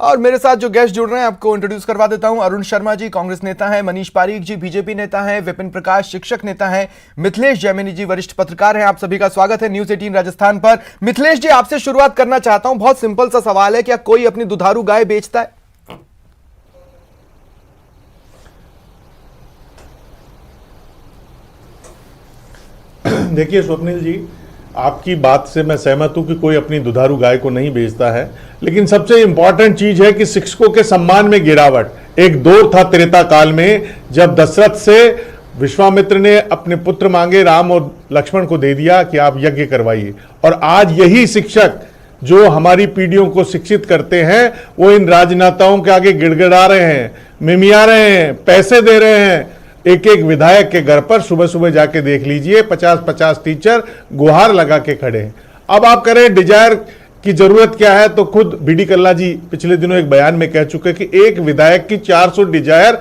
और मेरे साथ जो गेस्ट जुड़ रहे हैं आपको इंट्रोड्यूस करवा देता हूं। अरुण शर्मा जी कांग्रेस नेता हैं, मनीष पारीक जी बीजेपी नेता हैं, विपिन प्रकाश शिक्षक नेता हैं, मिथिलेश जैमिनी जी वरिष्ठ पत्रकार हैं। आप सभी का स्वागत है न्यूज 18 राजस्थान पर। मिथिलेश जी, आपसे शुरुआत करना चाहता हूं। बहुत सिंपल सा सवाल है, क्या कोई अपनी दुधारू गाय बेचता है? देखिए स्वप्निल जी, आपकी बात से मैं सहमत हूं कि कोई अपनी दुधारू गाय को नहीं बेचता है, लेकिन सबसे इंपॉर्टेंट चीज है कि शिक्षकों के सम्मान में गिरावट। एक दौर था त्रेता काल में जब दशरथ से विश्वामित्र ने अपने पुत्र मांगे, राम और लक्ष्मण को दे दिया कि आप यज्ञ करवाइए, और आज यही शिक्षक जो हमारी पीढ़ियों को शिक्षित करते हैं वो इन राजनेताओं के आगे गिड़गिड़ा रहे हैं, मिमिया रहे हैं, पैसे दे रहे हैं। एक एक विधायक के घर पर सुबह सुबह जाके देख लीजिए 50-50 टीचर गुहार लगा के खड़े हैं। अब आप करें डिजायर की जरूरत क्या है, तो खुद बीडी कल्ला जी पिछले दिनों एक बयान में कह चुके कि एक विधायक की 400 डिजायर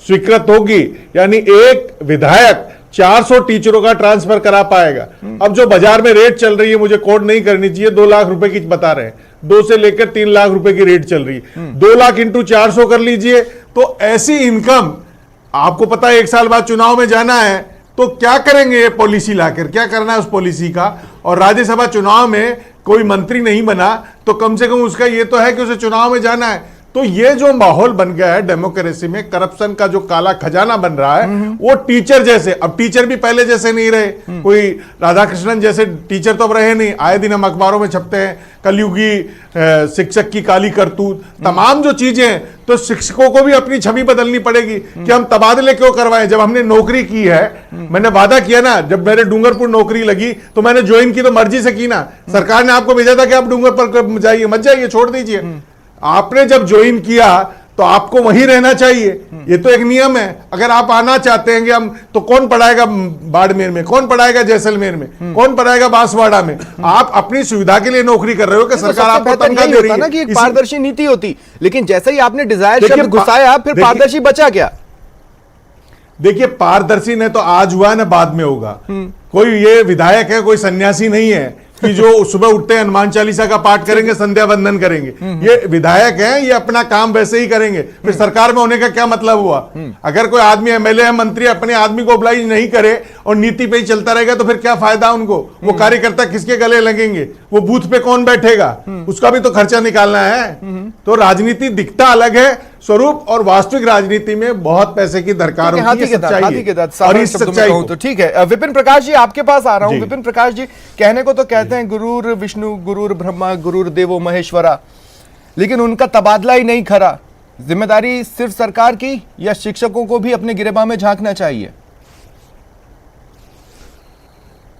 स्वीकृत होगी, यानी एक विधायक 400 टीचरों का ट्रांसफर करा पाएगा। अब जो बाजार में रेट चल रही है, मुझे कोट नहीं करनी चाहिए, 2 लाख रुपए की बता रहे हैं, 2 से लेकर 3 लाख रुपए की रेट चल रही है। 2 लाख इंटू 400 कर लीजिए, तो ऐसी इनकम आपको पता है 1 साल बाद चुनाव में जाना है, तो क्या करेंगे ये पॉलिसी लाकर, क्या करना है उस पॉलिसी का। और राज्यसभा चुनाव में कोई मंत्री नहीं बना तो कम से कम उसका ये तो है कि उसे चुनाव में जाना है। तो ये जो माहौल बन गया है डेमोक्रेसी में, करप्शन का जो काला खजाना बन रहा है, वो टीचर जैसे, अब टीचर भी पहले जैसे नहीं रहे, कोई राधाकृष्णन जैसे टीचर तो अब रहे नहीं। आए दिन हम अखबारों में छपते हैं कलयुगी शिक्षक की काली करतूत, तमाम जो चीजें। तो शिक्षकों को भी अपनी छवि बदलनी पड़ेगी कि हम तबादले क्यों करवाएं। जब हमने नौकरी की है, मैंने वादा किया ना, जब मेरे डूंगरपुर नौकरी लगी तो मैंने ज्वाइन की तो मर्जी से की ना। सरकार ने आपको भेजा था कि आप डूंगर पर जाइए, मत जाइए, छोड़ दीजिए। आपने जब ज्वाइन किया तो आपको वहीं रहना चाहिए, ये तो एक नियम है। अगर आप आना चाहते हैं कि हम, तो कौन पढ़ाएगा बाड़मेर में, कौन पढ़ाएगा जैसलमेर में, कौन पढ़ाएगा बांसवाड़ा में। आप अपनी सुविधा के लिए नौकरी कर रहे हो कि सरकार आपको तनख्वाह दे रही है ना, कि एक पारदर्शी नीति होती। लेकिन जैसे ही आपने डिजायर शब्द घुसाया, फिर पारदर्शी बचा क्या? देखिए, पारदर्शी ने तो आज हुआ ना, बाद में होगा। कोई ये विधायक है, कोई सन्यासी नहीं है कि जो सुबह उठते हैं हनुमान चालीसा का पाठ करेंगे, संध्या वंदन करेंगे। ये विधायक हैं, ये अपना काम वैसे ही करेंगे। फिर सरकार में होने का क्या मतलब हुआ? अगर कोई आदमी एमएलए है, मंत्री अपने आदमी को ऑब्लाइज नहीं करे और नीति पे ही चलता रहेगा तो फिर क्या फायदा उनको? वो कार्यकर्ता किसके गले लगेंगे? वो बूथ पे कौन बैठेगा? उसका भी तो खर्चा निकालना है। तो राजनीति दिखता अलग है स्वरूप, और वास्तविक राजनीति में बहुत पैसे की दरकार होती है, सच्चाई। तो ठीक है, विपिन प्रकाश जी आपके पास आ रहा हूं। विपिन प्रकाश जी, कहने को तो कहते हैं गुरुर विष्णु गुरुर ब्रह्मा गुरुर देवो महेश्वरा, लेकिन उनका तबादला ही नहीं खरा। जिम्मेदारी सिर्फ सरकार की, या शिक्षकों को भी अपने गिरेबान में झांकना चाहिए?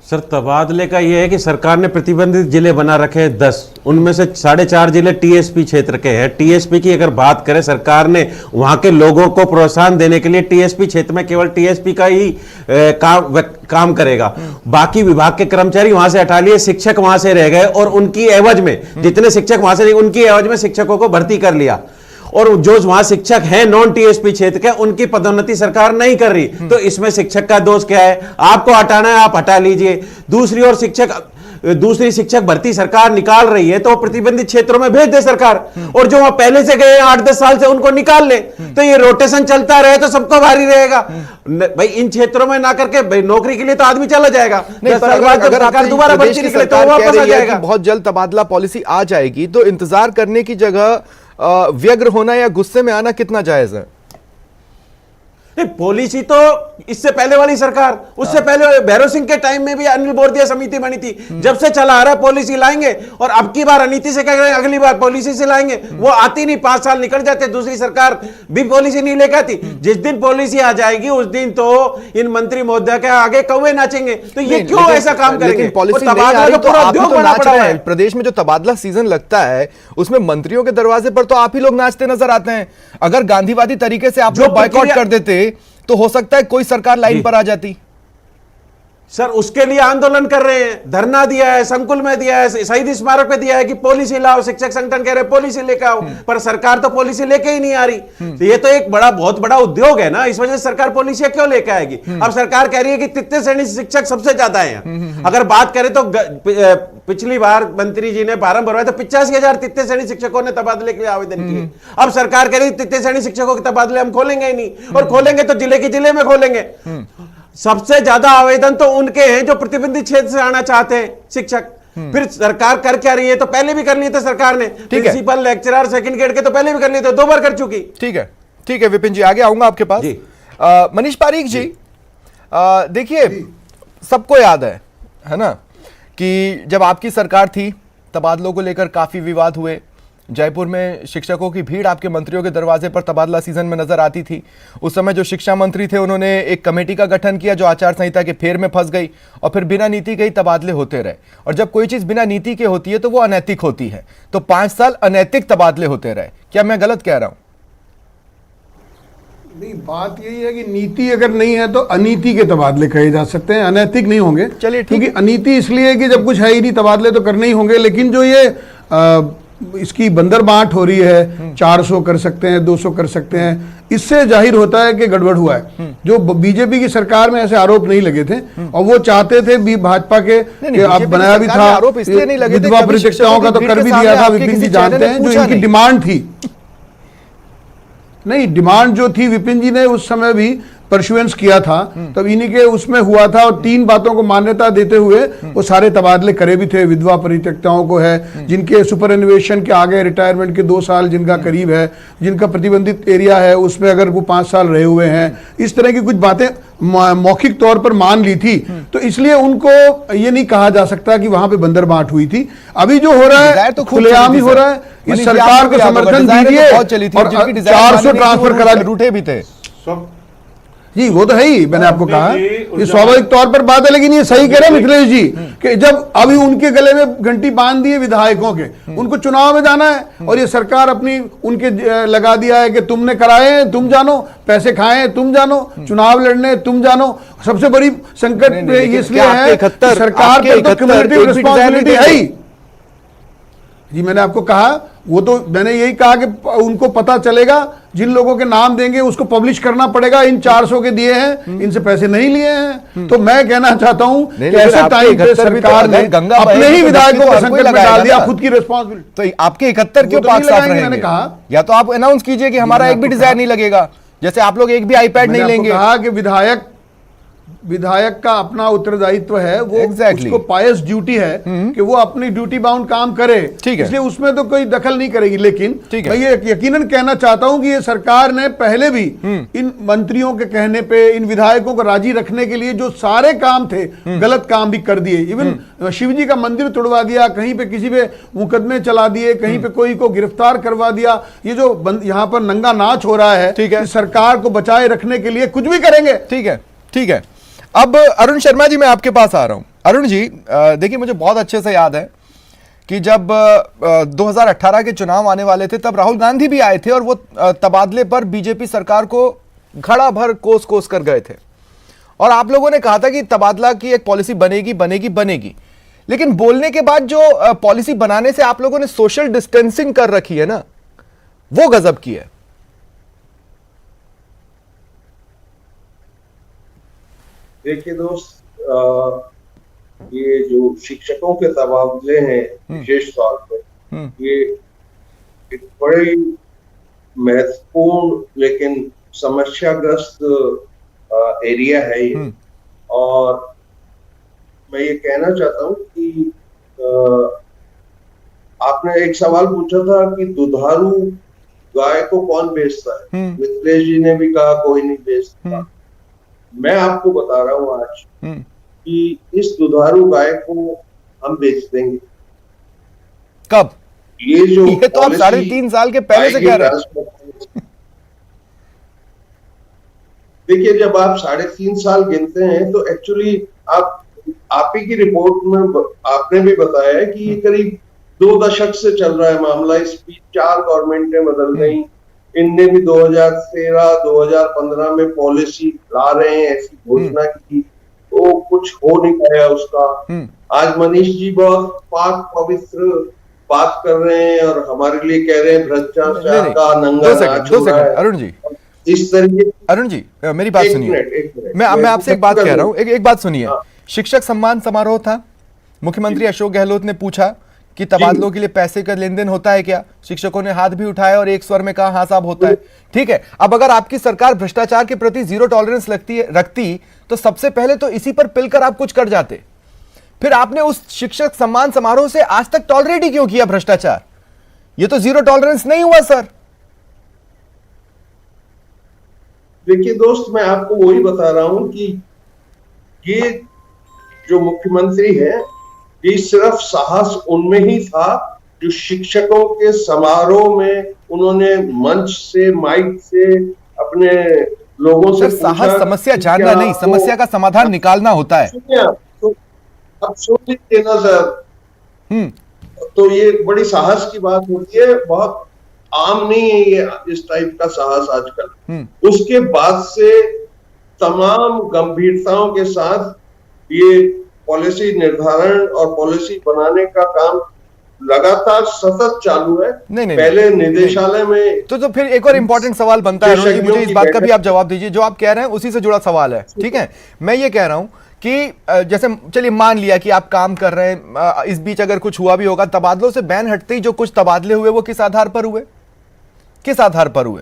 सर, तबादले का यह है कि सरकार ने प्रतिबंधित जिले बना रखे हैं 10, उनमें से 4.5 जिले टीएसपी क्षेत्र के हैं। टीएसपी की अगर बात करें, सरकार ने वहां के लोगों को प्रोत्साहन देने के लिए टीएसपी क्षेत्र में केवल टीएसपी का ही काम करेगा। बाकी विभाग के कर्मचारी वहां से हटा लिए, शिक्षक वहां से रह गए, और उनकी एवज में जितने शिक्षक वहां से, उनकी एवज में शिक्षकों को भर्ती कर लिया। और जो वहां शिक्षक हैं नॉन टीएसपी क्षेत्र के, उनकी पदोन्नति सरकार नहीं कर रही। तो इसमें शिक्षक का दोष क्या है? आपको हटाना है, आप हटा लीजिए। दूसरी ओर दूसरी शिक्षक भर्ती सरकार निकाल रही है, तो वो प्रतिबंधित क्षेत्रों में भेज दे सरकार, और जो वहां पहले से गए 8-10 साल से उनको निकाल ले। तो ये रोटेशन चलता रहे तो सबको भारी रहेगा भाई। इन क्षेत्रों में ना करके भाई नौकरी के लिए तो आदमी चला जाएगा, नहीं, पर अगर सरकार दोबारा भर्ती निकले तो वापस आ जाएगा। बहुत जल्द तबादला पॉलिसी आ जाएगी, तो इंतजार करने की जगह व्यग्र होना या गुस्से में आना कितना जायज है? नहीं, पॉलिसी तो इससे पहले वाली सरकार, उससे पहले भैरव सिंह के टाइम में भी अनिल बोरदिया समिति बनी थी। जब से चला आ रहा है पॉलिसी लाएंगे, और अब की बार नीति से कह रहे हैं अगली बार पॉलिसी से लाएंगे। वो आती नहीं, 5 साल निकल जाते, दूसरी सरकार भी पॉलिसी नहीं लेकर आती। जिस दिन पॉलिसी आ जाएगी उस दिन तो इन मंत्री महोदय के आगे कौवे नाचेंगे। तो ये क्यों ऐसा काम करेंगे? पॉलिसी प्रदेश में जो तबादला सीजन लगता है, उसमें मंत्रियों के दरवाजे पर तो आप ही लोग नाचते नजर आते हैं। अगर गांधीवादी तरीके से आप लोग बॉयकॉट कर देते तो हो सकता है कोई सरकार लाइन पर आ जाती। सर, उसके लिए आंदोलन कर रहे हैं, धरना दिया है, संकुल में दिया है, शहीद स्मारक पे दिया है कि पॉलिसी लाओ। शिक्षक संगठन कह रहे हैं पॉलिसी लेकर आओ, पर सरकार तो पॉलिसी लेके ही नहीं आ रही। तो ये तो एक बहुत बड़ा उद्योग है ना, इस वजह से सरकार पॉलिसी क्यों लेके आएगी? अब सरकार कह रही है कि तृतीय श्रेणी शिक्षक सबसे ज्यादा है। अगर बात करें तो पिछली बार मंत्री जी ने फार्म भरवाया तो 85,000 तृतीय श्रेणी शिक्षकों ने तबादले के लिए आवेदन किए। अब सरकार कह रही तृतीय श्रेणी शिक्षकों के तबादले हम खोलेंगे ही नहीं, और खोलेंगे तो जिले के जिले में खोलेंगे। सबसे ज्यादा आवेदन तो उनके हैं जो प्रतिबंधित क्षेत्र से आना चाहते हैं शिक्षक। फिर सरकार कर क्या रही है? तो पहले भी कर लिए थे सरकार ने, प्रिंसिपल, लेक्चरर, सेकंड ग्रेड के तो पहले भी कर लिए थे, 2 बार कर चुकी। ठीक है विपिन जी, आगे आऊंगा आपके पास। मनीष पारीक जी, देखिए सबको याद है ना, कि जब आपकी सरकार थी तबादलों को लेकर काफी विवाद हुए। जयपुर में शिक्षकों की भीड़ आपके मंत्रियों के दरवाजे पर तबादला सीजन में नजर आती थी। उस समय जो शिक्षा मंत्री थे उन्होंने एक कमेटी का गठन किया जो आचार संहिता के फेर में फंस गई, और फिर बिना नीति के ही तबादले होते रहे। और जब कोई चीज बिना नीति के होती है तो वो अनैतिक होती है। तो 5 साल अनैतिक तबादले होते रहे। क्या मैं गलत कह रहा हूं? नहीं, बात यही है कि नीति अगर नहीं है तो अनीति के तबादले कहे जा सकते हैं, अनैतिक नहीं होंगे। चलिए, क्योंकि अनीति इसलिए है कि जब कुछ है ही नहीं तबादले तो करने ही होंगे। लेकिन जो ये इसकी बंदरबांट हो रही है, 400 कर सकते हैं, 200 कर सकते हैं, इससे जाहिर होता है कि गड़बड़ हुआ है। जो बीजेपी की सरकार में ऐसे आरोप नहीं लगे थे, और वो चाहते थे भी भाजपा के, आप बनाया भी था, विधवा परिशिष्टाओं का तो कर भी दिया था, विपिन जी जानते हैं, जो इनकी डिमांड थी। नहीं, डिमांड जो थी विपिन जी ने उस समय भी परसुएंस किया था, तब इन्हीं के उसमें हुआ था, और 3 बातों को मान्यता देते हुए वो सारे तबादले करे भी थे। विधवा परित्यक्ताओं को है, जिनके सुपर एनुएशन के आगे रिटायरमेंट के 2 साल जिनका करीब है, जिनका प्रतिबंधित एरिया है उसमें अगर वो 5 साल रहे हुए हैं, इस तरह की कुछ बातें मौखिक तौर पर मान ली थी। तो इसलिए उनको ये नहीं कहा जा सकता कि वहां पे बंदरबांट हुई थी। अभी जो हो रहा है तो खुलेआम ही हो रहा है। इस सरकार को समर्थन दीजिए, और 400 ट्रांसफर करा रूठे भी थे जी, वो तो है ही। मैंने आपको कहा ये स्वाभाविक तौर पर बात है, लेकिन ये सही कह रहे हैं मिथिलेश जी कि जब अभी उनके गले में घंटी बांध दी है विधायकों के, उनको चुनाव में जाना है, और ये सरकार अपनी उनके लगा दिया है कि तुमने कराए तुम जानो, पैसे खाए तुम जानो, चुनाव लड़ने तुम जानो। सबसे बड़ी संकट इसलिए है सरकार पर तो क्यूमुलेटिव रिस्पांसिबिलिटी है ही जी। मैंने आपको कहा, वो तो मैंने यही कहा कि उनको पता चलेगा, जिन लोगों के नाम देंगे उसको पब्लिश करना पड़ेगा। इन 400 के दिए हैं, इनसे पैसे नहीं लिए हैं। तो मैं कहना चाहता हूं कि ऐसे टाइम पे सरकार ने अपने ही विधायकों को संकट में डाल दिया, खुद की रिस्पांसिबिलिटी। तो आपके 71 क्यों पाक साफ रहेंगे? मैंने कहा या तो आप अनाउंस कीजिए कि हमारा एक भी डिजायर नहीं लगेगा, जैसे आप लोग एक भी आईपैड नहीं लेंगे। कहा कि विधायक का अपना उत्तरदायित्व है, वो उसको पायस ड्यूटी है कि वो अपनी ड्यूटी बाउंड काम करे, इसलिए उसमें तो कोई दखल नहीं करेगी। लेकिन मैं ये यकीनन कहना चाहता हूं कि ये सरकार ने पहले भी इन मंत्रियों के कहने पे, इन विधायकों को राजी रखने के लिए जो सारे काम थे, गलत काम भी कर दिए। इवन शिवजी का मंदिर तोड़वा दिया, कहीं पे किसी पे मुकदमे चला दिए, कहीं पे कोई को गिरफ्तार करवा दिया। ये जो यहाँ पर नंगा नाच हो रहा है, सरकार को बचाए रखने के लिए कुछ भी करेंगे। ठीक है। अब अरुण शर्मा जी, मैं आपके पास आ रहा हूं। अरुण जी, देखिए मुझे बहुत अच्छे से याद है कि जब 2018 के चुनाव आने वाले थे तब राहुल गांधी भी आए थे, और वो तबादले पर बीजेपी सरकार को घड़ा भर कोस कर गए थे, और आप लोगों ने कहा था कि तबादला की एक पॉलिसी बनेगी। लेकिन बोलने के बाद जो पॉलिसी बनाने से आप लोगों ने सोशल डिस्टेंसिंग कर रखी है ना, वो गजब की है। देखिए दोस्त, ये जो शिक्षकों के तबादले हैं विशेष तौर पर, ये एक बड़ी महत्वपूर्ण लेकिन समस्याग्रस्त एरिया है ये। और मैं ये कहना चाहता हूँ कि आपने एक सवाल पूछा था कि दुधारू गाय को कौन बेचता है। मिथिलेश जी ने भी कहा कोई नहीं बेचता। मैं आपको बता रहा हूं आज कि इस दुधारू गाय को हम बेच देंगे। कब? ये तो आप 3.5 साल के पहले से कह रहे हैं। देखिए, जब आप 3.5 साल गिनते हैं तो एक्चुअली आप ही की रिपोर्ट में आपने भी बताया है कि ये करीब 2 दशक से चल रहा है मामला। इस बीच 4 गवर्नमेंटें बदल गई। इनने भी 2013-2015 में पॉलिसी ला रहे हैं, ऐसी घोषणा की, तो कुछ हो नहीं पाया उसका। आज मनीष जी बहुत पाक पवित्र बात कर रहे हैं और हमारे लिए कह रहे हैं भ्रष्टाचार का नंगा नाच हो रहा है। अरुण जी, इस तरीके। अरुण जी, मेरी बात सुनिए। मैं आपसे एक बात कह रहा हूँ, एक बात सुनिए। शिक्षक सम्मान समारोह था, मुख्यमंत्री अशोक गहलोत ने पूछा कि तबादलों के लिए पैसे का लेन देन होता है क्या? शिक्षकों ने हाथ भी उठाया और एक स्वर में कहा हाँ साहब होता है। ठीक है, अब अगर आपकी सरकार भ्रष्टाचार के प्रति जीरो टॉलरेंस रखती तो सबसे पहले तो इसी पर पिलकर आप कुछ कर जाते। फिर आपने उस शिक्षक सम्मान समारोह से आज तक टॉलरेट ही क्यों किया भ्रष्टाचार? ये तो जीरो टॉलरेंस नहीं हुआ सर। देखिए दोस्त, मैं आपको वही बता रहा हूं कि ये जो मुख्यमंत्री है, ये सिर्फ साहस उनमें ही था जो शिक्षकों के समारोह में उन्होंने मंच से, माइक से अपने लोगों से सर साहस समस्या जानना नहीं, समस्या का समाधान निकालना होता है। तो अब सुन लीजिए ना सर, तो ये बड़ी साहस की बात होती है, बहुत आम नहीं है ये इस टाइप का साहस आजकल। उसके बाद से तमाम गंभीरताओं के साथ ये पॉलिसी निर्धारण और पॉलिसी बनाने का काम लगातार सतत चालू है। नहीं, पहले निदेशालय में तो फिर एक और इंपॉर्टेंट सवाल बनता है अरुण जी, मुझे इस बात का भी आप जवाब दीजिए। जो आप कह रहे हैं उसी से जुड़ा सवाल है, ठीक है। मैं ये कह रहा हूं कि जैसे चलिए मान लिया कि आप काम कर रहे हैं, इस बीच अगर कुछ हुआ भी होगा, तबादलों से बैन हटते ही जो कुछ तबादले हुए वो किस आधार पर हुए? किस आधार पर हुए?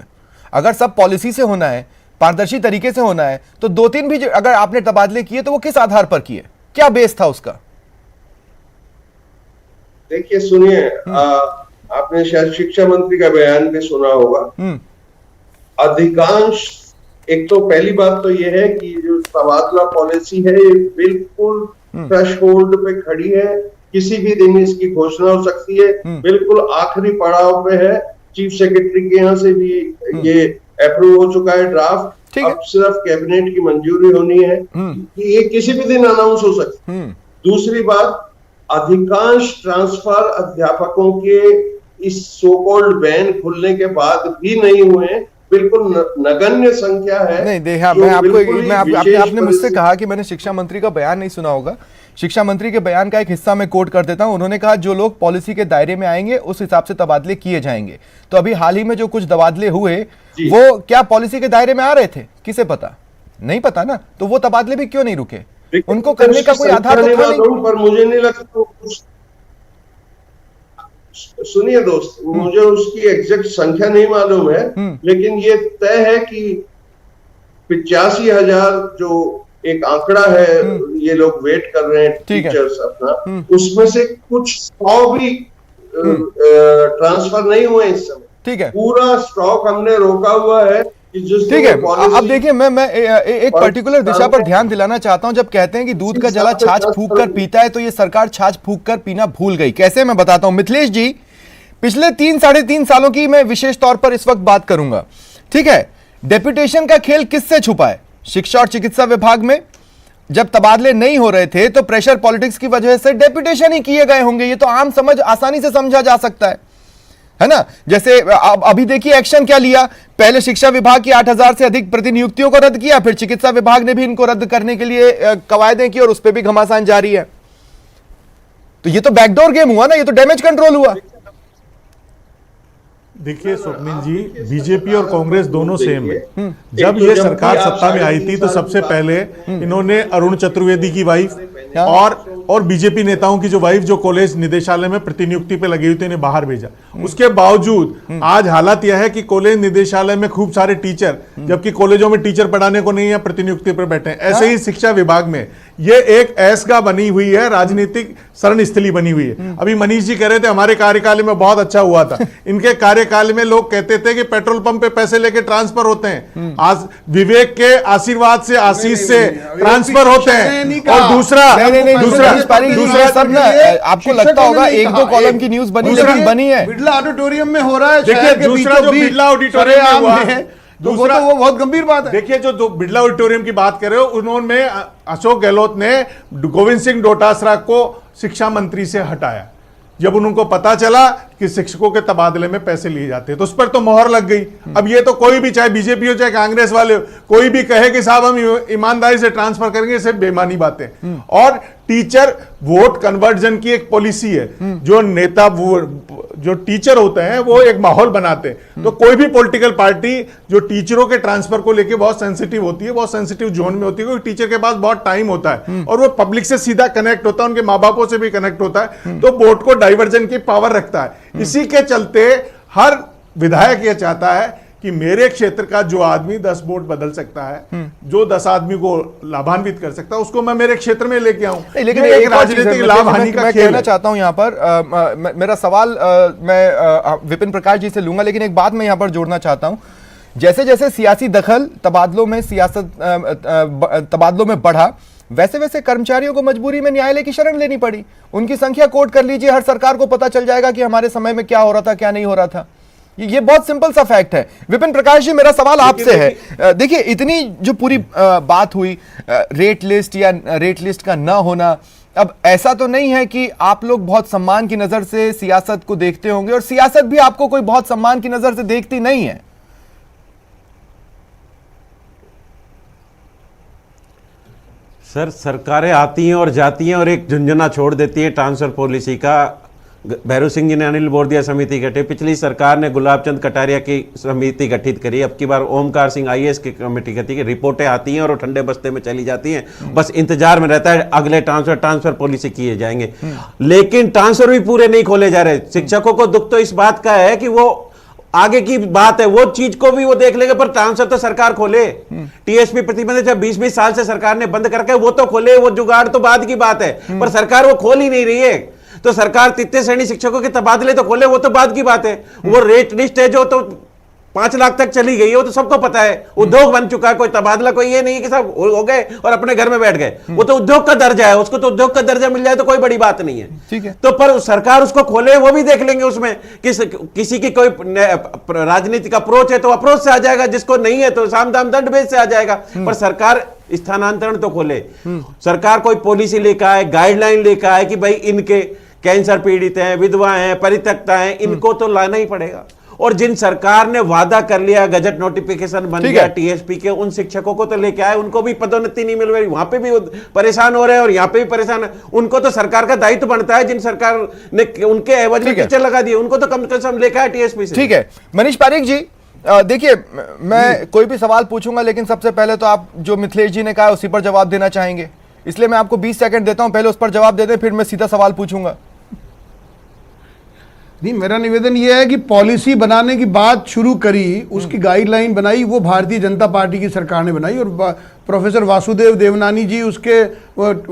अगर सब पॉलिसी से होना है, पारदर्शी तरीके से होना है, तो 2-3 भी अगर आपने तबादले किए तो वो किस आधार पर किए? क्या बेस था उसका? देखिए सुनिए, आपने शायद शिक्षा मंत्री का बयान भी सुना होगा। अधिकांश, एक तो पहली बात तो यह है कि जो तबादला पॉलिसी है ये बिल्कुल थ्रेशहोल्ड पे खड़ी है, किसी भी दिन इसकी घोषणा हो सकती है, बिल्कुल आखिरी पड़ाव पे है। चीफ सेक्रेटरी के यहाँ से भी ये अप्रूव हो चुका है ड्राफ्ट, अब सिर्फ कैबिनेट की मंजूरी होनी है कि ये किसी भी दिन अनाउंस हो सकती है। दूसरी बात, अधिकांश ट्रांसफर अध्यापकों के इस सो कॉल्ड बैन खुलने के बाद भी नहीं हुए, बिल्कुल नगण्य संख्या है। नहीं देखा, आपने मुझसे कहा कि मैंने शिक्षा मंत्री का बयान नहीं सुना होगा। शिक्षा मंत्री के बयान का एक हिस्सा मैं कोट कर देता हूं। उन्होंने कहा जो लोग पॉलिसी के दायरे में आएंगे उस हिसाब से तबादले किए जाएंगे। तो अभी हाल ही में जो कुछ तबादले हुए वो क्या पॉलिसी के दायरे में आ रहे थे? किसे पता? नहीं पता ना, तो वो तबादले भी क्यों नहीं रुके? उनको करने का कोई आधार तो था नहीं। पर मुझे नहीं लगता, सुनिए दोस्त, मुझे उसकी एग्जैक्ट संख्या नहीं मालूम है, लेकिन ये तय है कि 85,000 जो एक आंकड़ा है, ये लोग वेट कर रहे हैं टीचर्स अपना, उसमें से कुछ 100 भी ट्रांसफर नहीं हुए इस समय। ठीक है, पूरा स्टॉक हमने रोका हुआ है। ठीक है, अब देखिए मैं एक पर्टिकुलर दिशा पर ध्यान दिलाना चाहता हूं। जब कहते हैं कि दूध का जला छाछ फूंक कर पीता है, तो ये सरकार छाछ फूंक कर पीना भूल गई। कैसे, मैं बताता हूं। मिथिलेश जी, पिछले 3-3.5 सालों की मैं विशेष तौर पर इस वक्त बात करूंगा, ठीक है। डेपुटेशन का खेल किससे छुपा है? शिक्षा और चिकित्सा विभाग में जब तबादले नहीं हो रहे थे तो प्रेशर पॉलिटिक्स की वजह से डेपुटेशन ही किए गए होंगे। ये तो आम समझ, आसानी से समझा जा सकता है ना। जैसे अभी देखिए एक्शन क्या लिया। पहले शिक्षा विभाग की 8,000 से अधिक प्रतिनियुक्तियों को रद्द किया, फिर चिकित्सा विभाग ने भी इनको रद्द करने के लिए कवायदें की और उस पर भी घमासान जारी है। तो ये तो बैकडोर गेम हुआ ना, ये तो डैमेज कंट्रोल हुआ। देखिए स्वप्निल जी, बीजेपी और कांग्रेस दोनों सेम है। जब ये सरकार सत्ता में आई थी तो सबसे पहले इन्होंने अरुण चतुर्वेदी की वाइफ और बीजेपी नेताओं की जो वाइफ जो कॉलेज निदेशालय में प्रतिनियुक्ति पे लगी हुई थी, इन्हें बाहर भेजा। उसके बावजूद आज हालत यह है कि कॉलेज निदेशालय में खूब सारे टीचर, जबकि कॉलेजों में टीचर पढ़ाने को नहीं है, प्रतिनियुक्ति पर बैठे हैं। ऐसे ही शिक्षा विभाग में ये एक ऐसगा बनी हुई है, राजनीतिक शरणस्थली बनी हुई है। अभी मनीष जी कह रहे थे हमारे कार्यकाल में बहुत अच्छा हुआ था। इनके कार्यकाल में लोग कहते थे कि पेट्रोल पंप पे पैसे लेके ट्रांसफर होते हैं, आज विवेक के आशीर्वाद से, आशीष से ट्रांसफर होते हैं। और दूसरा सब ना, आपको लगता होगा 1-2 कॉलम की न्यूज बनी, लेकिन बनी है। बिड़ला ऑडिटोरियम में हो रहा है। देखिए दूसरा जो बिड़ला ऑडिटोरियम में हुआ है, दूसरा वो बहुत गंभीर बात है। देखिए जो बिड़ला ऑडिटोरियम की बात कर रहे हो, उन्होंने अशोक गहलोत ने गोविंद सिंह डोटासरा को शिक्षा मंत्री से हटाया जब उनको पता चला कि शिक्षकों के तबादले में पैसे लिए जाते हैं, तो उस पर तो मोहर लग गई। अब ये तो कोई भी, चाहे बीजेपी हो चाहे कांग्रेस वाले हो, कोई भी कहे कि साहब हम ईमानदारी से ट्रांसफर करेंगे, सिर्फ बेईमानी बातें। और टीचर वोट कन्वर्जन की एक पॉलिसी है। जो नेता जो टीचर होते हैं वो एक माहौल बनाते हैं। तो कोई भी पॉलिटिकल पार्टी जो टीचरों के ट्रांसफर को लेके बहुत सेंसिटिव होती है, बहुत सेंसिटिव जोन में होती है, क्योंकि टीचर के पास बहुत टाइम होता है और वो पब्लिक से सीधा कनेक्ट होता है, उनके माँ बापों से भी कनेक्ट होता है, तो वोट को डाइवर्जन की पावर रखता है। इसी के चलते हर विधायक ये चाहता है कि मेरे क्षेत्र का जो आदमी 10 वोट बदल सकता है, जो 10 आदमी को लाभान्वित कर सकता है, उसको मैं मेरे क्षेत्र में लेके आऊं। लेकिन ये एक और चीज़ राजनीतिक है, लाभ हानि का मैं खेल कहना है। चाहता हूं यहां पर मेरा सवाल मैं विपिन प्रकाश जी से लूंगा, लेकिन एक बात मैं यहां पर जोड़ना चाहता हूं। जैसे जैसे सियासी दखल तबादलों में बढ़ा, वैसे वैसे कर्मचारियों को मजबूरी में न्यायालय की शरण लेनी पड़ी। उनकी संख्या कोट कर लीजिए, हर सरकार को पता चल जाएगा कि हमारे समय में क्या हो रहा था, क्या नहीं हो रहा था। ये बहुत सिंपल सा फैक्ट है। विपिन प्रकाश जी, मेरा सवाल आपसे है, देखिए इतनी जो पूरी बात हुई रेट लिस्ट या रेट लिस्ट का ना होना, अब ऐसा तो नहीं है कि आप लोग बहुत सम्मान की नजर से सियासत को देखते होंगे, और सियासत भी आपको कोई बहुत सम्मान की नजर से देखती नहीं है। सर, सरकारें आती हैं और जाती हैं और एक झुंझुना छोड़ देती है ट्रांसफर पॉलिसी का। भैरू सिंह जी ने अनिल बोरदिया समिति गठित, पिछली सरकार ने गुलाब चंद कटारिया की समिति गठित करी, अब की बार ओमकार सिंह आईएएस की कमेटी गठित की। रिपोर्टें आती हैं और वो ठंडे बस्ते में चली जाती हैं, बस इंतजार में रहता है अगले ट्रांसफर पॉलिसी किए जाएंगे। लेकिन ट्रांसफर भी पूरे नहीं खोले जा रहे। शिक्षकों को दुख तो इस बात का है कि वो आगे की बात है, वो चीज को भी वो देख लेंगे, पर ट्रांसफर तो सरकार खोले। टीएसपी प्रतिबंध जब 20-20 साल से सरकार ने बंद करके वो तो खोले, वो जुगाड़ तो बाद की बात है, पर सरकार वो खोल ही नहीं रही है। तो सरकार तृतीय श्रेणी शिक्षकों के तबादले तो खोले, वो तो बाद की बात है। वो रेट लिस्ट है जो तो 5 लाख तक चली गई है, वो तो सबको पता है। उद्योग बन चुका है, कोई तबादला कोई ये नहीं है कि सब हो गए और अपने घर में बैठ गए। वो तो उद्योग का दर्जा है, उसको तो उद्योग का दर्जा मिल जाए तो कोई बड़ी बात नहीं है। ठीक है, तो पर सरकार उसको खोले, वो भी देख लेंगे उसमें किसी की कोई राजनीतिक अप्रोच है तो अप्रोच से आ जाएगा, जिसको नहीं है तो साम दाम दंड भेद से आ जाएगा। पर सरकार स्थानांतरण तो खोले, सरकार कोई पॉलिसी लेकर आए, गाइडलाइन लेकर आए कि भाई इनके कैंसर पीड़ित हैं, विधवा हैं, परित्यक्ता हैं, इनको तो लाना ही पड़ेगा। और जिन सरकार ने वादा कर लिया, गजट नोटिफिकेशन बन गया टीएसपी के, उन शिक्षकों को तो लेके आए, उनको भी पदोन्नति नहीं मिल रही, वहां पे भी परेशान हो रहे हैं और यहाँ पे भी परेशान है। उनको तो सरकार का दायित्व बनता है, जिन सरकार ने उनके एवज में टीचर लगा दिए, उनको तो कम से कम लेकर आए टीएसपी से। ठीक है, मनीष पारीक जी, देखिए मैं कोई भी सवाल पूछूंगा, लेकिन सबसे पहले तो आप जो मिथिलेश जी ने कहा उसी पर जवाब देना चाहेंगे, इसलिए मैं आपको 20 सेकंड देता हूं, पहले उस पर जवाब दे दें, फिर मैं सीधा सवाल पूछूंगा। नहीं, मेरा निवेदन यह है कि पॉलिसी बनाने की बात शुरू करी, उसकी गाइडलाइन बनाई, वो भारतीय जनता पार्टी की सरकार ने बनाई, और प्रोफेसर वासुदेव देवनानी जी उसके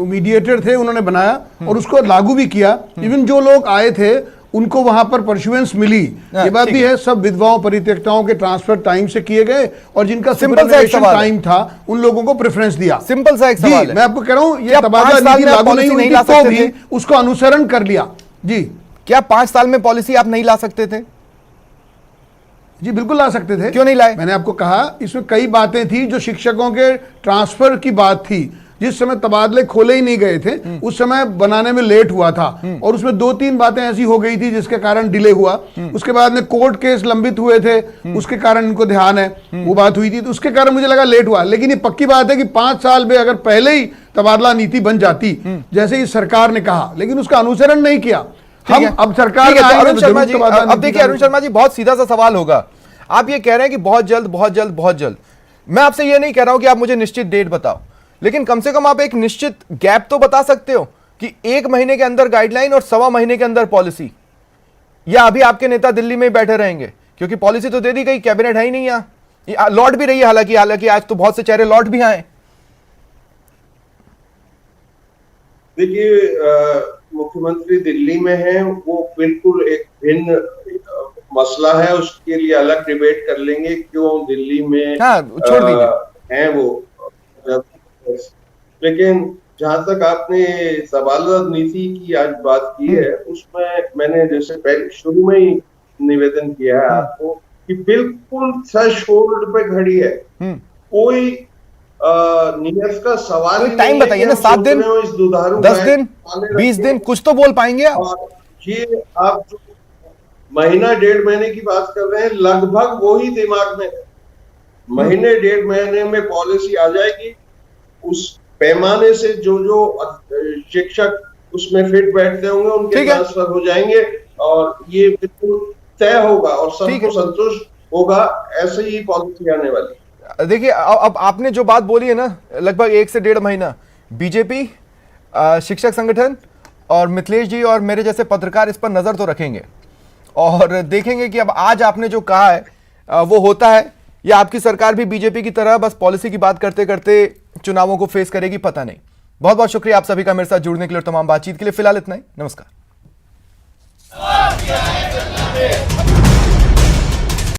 मीडिएटर थे, उन्होंने बनाया और उसको लागू भी किया। इवन जो लोग आए थे उनको वहां पर परस्यूएंस मिली, ये बात भी है। सब विधवाओं परित्यक्ताओं के ट्रांसफर टाइम से किए गए, और जिनका सुपरविजन टाइम था उन लोगों को प्रेफरेंस दिया। सिंपल सा एक सवाल है, मैं आपको कह रहा हूं, ये तबादला नीति लागू नहीं हुई थी तो भी उसको अनुसरण कर लिया। जी, क्या 5 साल में पॉलिसी आप नहीं ला सकते थे? जी बिल्कुल ला सकते थे। क्यों नहीं लाए? मैंने आपको कहा इसमें कई बातें थी। जो शिक्षकों के ट्रांसफर की बात थी, जिस समय तबादले खोले ही नहीं गए थे, उस समय बनाने में लेट हुआ था, और उसमें 2-3 बातें ऐसी हो गई थी जिसके कारण डिले हुआ। उसके बाद में कोर्ट केस लंबित हुए थे, उसके कारण इनको ध्यान है, वो बात हुई थी, तो उसके कारण मुझे लगा लेट हुआ। लेकिन ये पक्की बात है कि 5 साल में अगर पहले ही तबादला नीति बन जाती, जैसे इस सरकार ने कहा, लेकिन उसका अनुसरण नहीं किया। हम अब सरकार तो अरुण शर्मा जी, अब देखिए अरुण शर्मा जी, बहुत सीधा सा सवाल होगा। आप ये कह रहे हैं कि बहुत जल्द बहुत जल्द बहुत जल्द, मैं आपसे ये नहीं कह रहा हूं कि आप मुझे निश्चित डेट बताओ, लेकिन कम से कम आप एक निश्चित गैप तो बता सकते हो कि 1 महीने के अंदर गाइडलाइन और 1.25 महीने के अंदर पॉलिसी, या अभी आपके नेता दिल्ली में ही बैठे रहेंगे? क्योंकि पॉलिसी तो दे दी गई, कैबिनेट है ही नहीं, यहाँ लौट भी रही है, हालांकि आज तो बहुत से चेहरे लौट भी आए। देखिए, मुख्यमंत्री दिल्ली में है, वो बिल्कुल एक भिन्न मसला है, उसके लिए अलग डिबेट कर लेंगे क्यों दिल्ली में छोड़ दीजिए हैं वो। लेकिन जहां तक आपने तबादला नीति की आज बात की है, उसमें मैंने जैसे पहले शुरू में ही निवेदन किया है आपको कि बिल्कुल थ्रेशोल्ड पे खड़ी है, कोई नियत का सवाल ही टाइम बताइए ना, 7 दिन, 10 दिन, 20 दिन, कुछ तो बोल पाएंगे आप? ये आप जो महीना 1.5 महीने की बात कर रहे हैं, लगभग वही दिमाग में है। महीने 1.5 महीने में पॉलिसी आ जाएगी, उस पैमाने से जो शिक्षक उसमें फिट बैठते होंगे उनके ठीक है। ट्रांसफर हो जाएंगे और ये बिल्कुल तय होगा और ठीक है। सबको संतुष्ट होगा। ऐसे ही पॉलिसी आने वाली है। देखिए अब आपने जो बात बोली है ना, लगभग 1 से 1.5 महीना बीजेपी, शिक्षक संगठन और मिथिलेश जी और मेरे जैसे पत्रकार इस पर नजर तो रखेंगे और देखेंगे कि अब आज आपने जो कहा है वो होता है या आपकी सरकार भी बीजेपी की तरह बस पॉलिसी की बात करते करते चुनावों को फेस करेगी, पता नहीं। बहुत बहुत शुक्रिया आप सभी का मेरे साथ जुड़ने के लिए और तमाम बातचीत के लिए। फिलहाल इतना ही, नमस्कार।